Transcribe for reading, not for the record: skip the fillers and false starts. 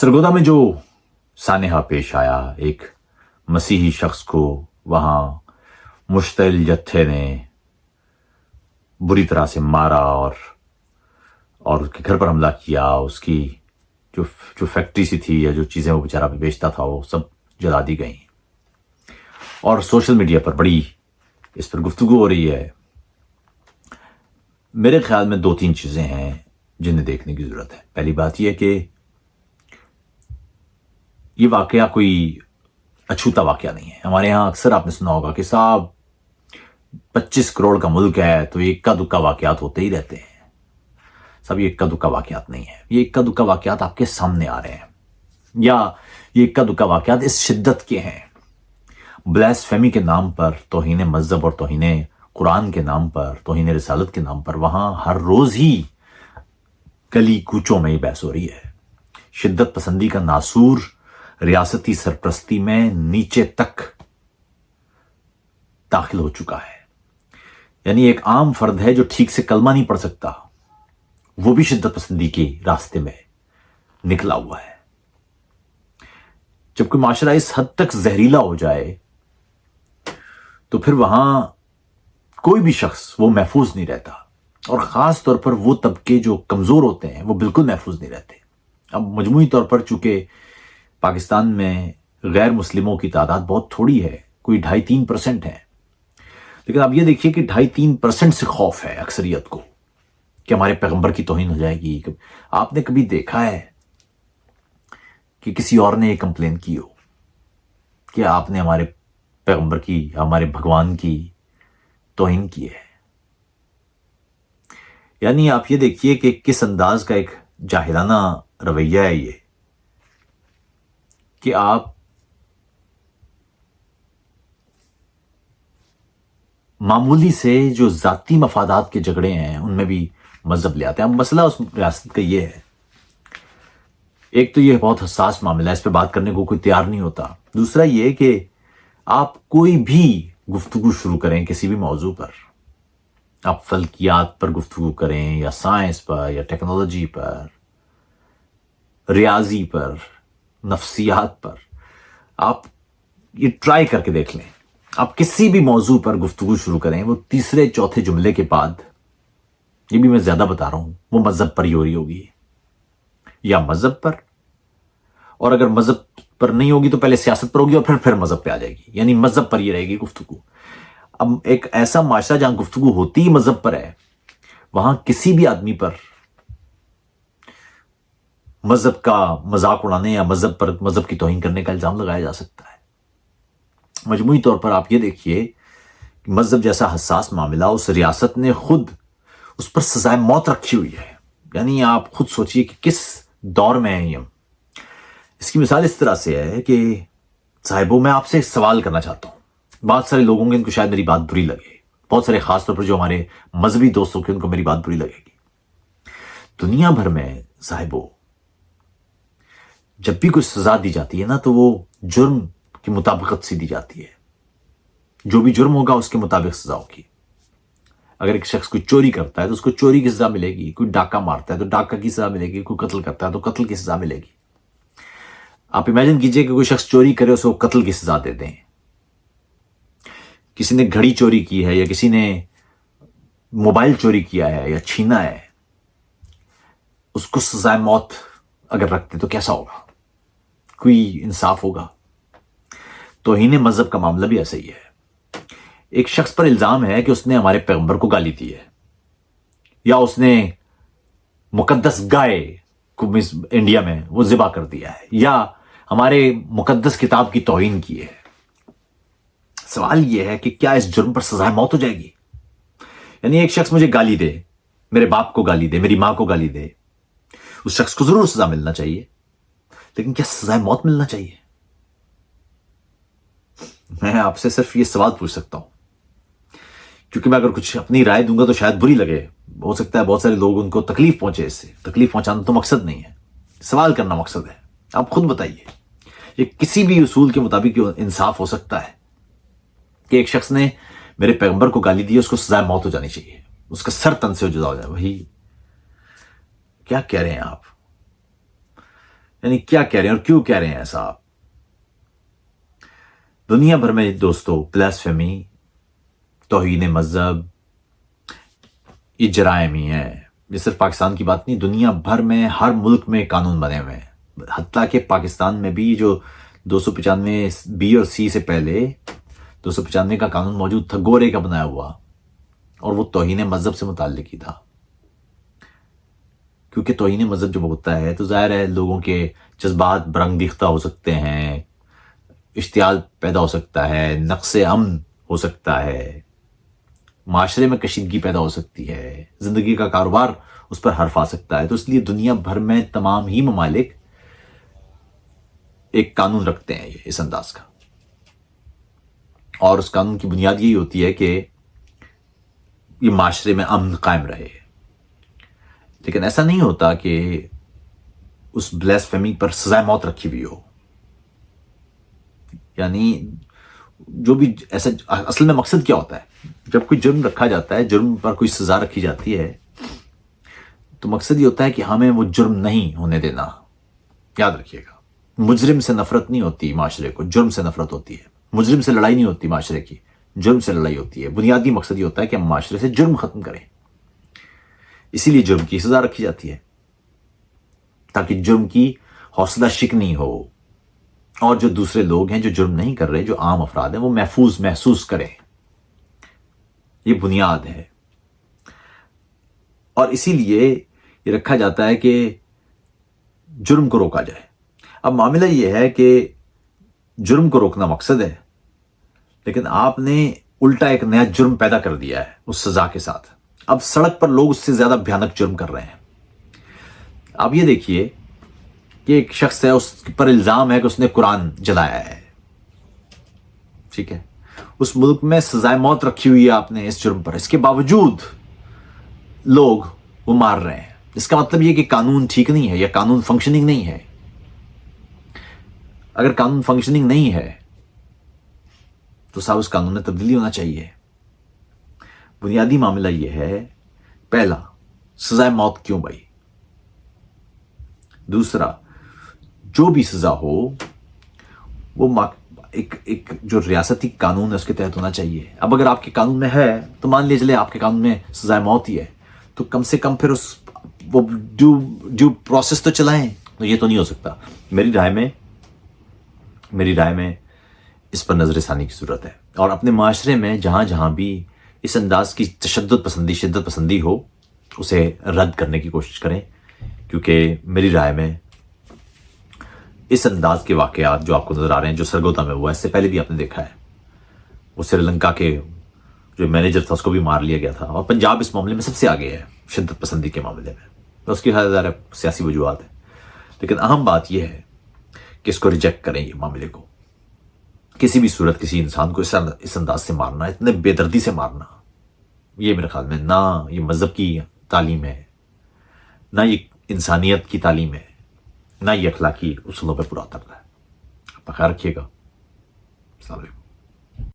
सरगोदा में जो सानेहा पेश आया, एक मसीही शख्स को वहां मुश्तइल जत्थे ने बुरी तरह से मारा और उसके घर पर हमला किया। उसकी जो फैक्ट्री सी थी या जो चीज़ें वो बेचारा बेचता था वो सब जला दी गई और सोशल मीडिया पर बड़ी इस पर गुफ्तगू हो रही है। मेरे ख्याल में 2-3 चीज़ें हैं जिन्हें देखने की ज़रूरत है। पहली बात यह कि ये वाकया कोई अछूता वाकया नहीं है। हमारे यहाँ अक्सर आपने सुना होगा कि साहब 25 करोड़ का मुल्क है तो ये इक्का दुक्का वाकयात होते ही रहते हैं। सब ये इक्का दुक्का वाकयात नहीं है, ये इक्का दुक्का वाकयात आपके सामने आ रहे हैं, या ये इक्का दुक्का वाकयात इस शिद्दत के हैं। ब्लास्फेमी के नाम पर, तौहीन मज़हब और तौहीन कुरान के नाम पर, तौहीन रिसालत के नाम पर वहां हर रोज ही गली कूचों में ही बहस हो रही है। शिद्दत पसंदी का नासूर रियासती सरपरस्ती में नीचे तक दाखिल हो चुका है। यानी एक आम फर्द है जो ठीक से कलमा नहीं पढ़ सकता, वो भी शिद्दत पसंदी के रास्ते में निकला हुआ है। जब कोई माशरा इस हद तक जहरीला हो जाए तो फिर वहां कोई भी शख्स वो महफूज नहीं रहता, और खास तौर पर वो तबके जो कमजोर होते हैं वो बिल्कुल महफूज नहीं रहते। अब मजमूई तौर पर चूंकि पाकिस्तान में गैर मुस्लिमों की तादाद बहुत थोड़ी है, कोई 2.5-3% है, लेकिन अब ये देखिए कि 2.5-3% से खौफ है अक्सरियत को कि हमारे पैगंबर की तौहीन हो जाएगी। आपने कभी देखा है कि किसी और ने ये कंप्लेन की हो कि आपने हमारे पैगंबर की, हमारे भगवान की तौहीन की है? यानी आप ये देखिए कि किस अंदाज का एक जाहिलाना रवैया है ये कि आप मामूली से जो जाती मफादात के झगड़े हैं उनमें भी मजहब ले आते हैं। अब मसला उस रियासत का ये है, एक तो ये बहुत हसास मामला है, इस पे बात करने को कोई तैयार नहीं होता। दूसरा ये कि आप कोई भी गुफ्तगू शुरू करें किसी भी मौजू पर, आप फल्कियात पर गुफ्तगू करें या साइंस पर या टेक्नोलॉजी पर, रियाजी पर, नफ्सियात पर, आप ये ट्राई करके देख लें। आप किसी भी मौजू पर गुफ्तगू शुरू करें, वो तीसरे चौथे जुमले के बाद, ये भी मैं ज्यादा बता रहा हूं, वो मजहब पर ही हो रही होगी या मजहब पर, और अगर मजहब पर नहीं होगी तो पहले सियासत पर होगी और फिर मजहब पे आ जाएगी। यानी मजहब पर ही रहेगी गुफ्तगू। अब एक ऐसा माशरा जहां गुफ्तगू होती ही मजहब पर है, वहां किसी भी आदमी पर मजहब का मजाक उड़ाने या मजहब की तौहीन करने का इल्जाम लगाया जा सकता है। मजमूई तौर पर आप ये देखिए कि मजहब जैसा हसास मामला, उस रियासत ने खुद उस पर सजाए मौत रखी हुई है। यानी आप खुद सोचिए कि किस दौर में है हम। इसकी मिसाल इस तरह से है कि साहिबों, मैं आपसे एक सवाल करना चाहता हूं। बहुत सारे लोगों के, इनको शायद मेरी बात बुरी लगे, बहुत सारे खास तौर पर जो हमारे मजहबी दोस्तों के, उनको मेरी बात बुरी लगेगी। दुनिया भर में साहिबों जब भी कोई सजा दी जाती है ना, तो वो जुर्म की मुताबिकत सी दी जाती है। जो भी जुर्म होगा उसके मुताबिक सजा होगी। अगर एक शख्स कोई चोरी करता है तो उसको चोरी की सजा मिलेगी, कोई डाका मारता है तो डाका की सजा मिलेगी, कोई कत्ल करता है तो कत्ल की सजा मिलेगी। आप इमेजिन कीजिए कि कोई शख्स चोरी करे, उसको कत्ल की सजा दे दें। किसी ने घड़ी चोरी की है या किसी ने मोबाइल चोरी किया है या छीना है, उसको सजाए मौत अगर रखते तो कैसा होगा? कोई इंसाफ होगा? तौहीन मजहब का मामला भी ऐसा ही है। एक शख्स पर इल्जाम है कि उसने हमारे पैगंबर को गाली दी है, या उसने मुकद्दस गाय को इंडिया में वो ज़िबा कर दिया है, या हमारे मुकद्दस किताब की तौहीन की है। सवाल यह है कि क्या इस जुर्म पर सजाए मौत हो जाएगी? यानी एक शख्स मुझे गाली दे, मेरे बाप को गाली दे, मेरी मां को गाली दे, उस शख्स को जरूर सजा मिलना चाहिए, लेकिन क्या सजाए मौत मिलना चाहिए? मैं आपसे सिर्फ ये सवाल पूछ सकता हूं, क्योंकि मैं अगर कुछ अपनी राय दूंगा तो शायद बुरी लगे। हो सकता है बहुत सारे लोग, उनको तकलीफ पहुंचे इससे। तकलीफ पहुंचाना तो मकसद नहीं है, सवाल करना मकसद है। आप खुद बताइए, ये किसी भी उसूल के मुताबिक इंसाफ हो सकता है कि एक शख्स ने मेरे पैगंबर को गाली दी, उसको सजाए मौत हो जानी चाहिए, उसका सर तन से जुदा हो जाए? वही क्या कह रहे हैं आप? یعنی کیا کہہ رہے ہیں اور کیوں کہہ رہے ہیں ایسا آپ؟ دنیا بھر میں دوستو بلاسفیمی، توہین مذہب، یہ جرائم ہی ہیں. یہ صرف پاکستان کی بات نہیں، دنیا بھر میں ہر ملک میں قانون بنے ہوئے ہیں. حتیٰ کہ پاکستان میں بھی جو 295 بی اور سی سے پہلے 295 کا قانون موجود تھا، گورے کا بنایا ہوا، اور وہ توہین مذہب سے متعلق ہی تھا. کیونکہ توہین مذہب جب ہوتا ہے تو ظاہر ہے لوگوں کے جذبات برانگیختہ ہو سکتے ہیں، اشتعال پیدا ہو سکتا ہے، نقص امن ہو سکتا ہے، معاشرے میں کشیدگی پیدا ہو سکتی ہے، زندگی کا کاروبار اس پر حرف آ سکتا ہے. تو اس لیے دنیا بھر میں تمام ہی ممالک ایک قانون رکھتے ہیں اس انداز کا، اور اس قانون کی بنیاد یہی ہوتی ہے کہ یہ معاشرے میں امن قائم رہے. لیکن ایسا نہیں ہوتا کہ اس بلاسفیمی پر سزائے موت رکھی ہوئی ہو. یعنی جو بھی ایسا، اصل میں مقصد کیا ہوتا ہے جب کوئی جرم رکھا جاتا ہے، جرم پر کوئی سزا رکھی جاتی ہے، تو مقصد یہ ہوتا ہے کہ ہمیں وہ جرم نہیں ہونے دینا. یاد رکھیے گا، مجرم سے نفرت نہیں ہوتی معاشرے کو، جرم سے نفرت ہوتی ہے. مجرم سے لڑائی نہیں ہوتی معاشرے کی، جرم سے لڑائی ہوتی ہے. بنیادی مقصد یہ ہوتا ہے کہ ہم معاشرے سے جرم ختم کریں. اسی لیے جرم کی سزا رکھی جاتی ہے، تاکہ جرم کی حوصلہ شکنی ہو، اور جو دوسرے لوگ ہیں جو جرم نہیں کر رہے، جو عام افراد ہیں، وہ محفوظ محسوس کریں. یہ بنیاد ہے. اور اسی لیے یہ رکھا جاتا ہے کہ جرم کو روکا جائے. اب معاملہ یہ ہے کہ جرم کو روکنا مقصد ہے، لیکن آپ نے الٹا ایک نیا جرم پیدا کر دیا ہے اس سزا کے ساتھ. اب سڑک پر لوگ اس سے زیادہ بھیانک جرم کر رہے ہیں. آپ یہ دیکھیے کہ ایک شخص ہے، اس پر الزام ہے کہ اس نے قرآن جلایا ہے، ٹھیک ہے، اس ملک میں سزائے موت رکھی ہوئی ہے آپ نے اس جرم پر، اس کے باوجود لوگ وہ مار رہے ہیں. اس کا مطلب یہ کہ قانون ٹھیک نہیں ہے یا قانون فنکشننگ نہیں ہے. اگر قانون فنکشننگ نہیں ہے تو صاحب اس قانون میں تبدیلی ہونا چاہیے. بنیادی معاملہ یہ ہے، پہلا سزائے موت کیوں بھائی؟ دوسرا، جو بھی سزا ہو وہ ایک جو ریاستی قانون ہے اس کے تحت ہونا چاہیے. اب اگر آپ کے قانون میں ہے تو مان لیجیے چلے آپ کے قانون میں سزائے موت ہی ہے، تو کم سے کم پھر وہ ڈیو پروسیس تو چلائیں. تو یہ تو نہیں ہو سکتا. میری رائے میں اس پر نظر ثانی کی ضرورت ہے، اور اپنے معاشرے میں جہاں جہاں بھی اس انداز کی تشدد پسندی، شدت پسندی ہو، اسے رد کرنے کی کوشش کریں. کیونکہ میری رائے میں اس انداز کے واقعات جو آپ کو نظر آ رہے ہیں، جو سرگودا میں ہوا، اس سے پہلے بھی آپ نے دیکھا ہے. وہ سری لنکا کے جو مینیجر تھا اس کو بھی مار لیا گیا تھا، اور پنجاب اس معاملے میں سب سے آگے ہے شدت پسندی کے معاملے میں. اس کی ظاہر سیاسی وجوہات ہیں، لیکن اہم بات یہ ہے کہ اس کو ریجیکٹ کریں. یہ معاملے کو کسی بھی صورت کسی انسان کو اس انداز سے مارنا، اتنے بے دردی سے مارنا، یہ میرے خیال میں نہ یہ مذہب کی تعلیم ہے، نہ یہ انسانیت کی تعلیم ہے، نہ یہ اخلاقی اصولوں پہ پورا اترتا ہے. آپ خیال رکھیے گا. السلام علیکم.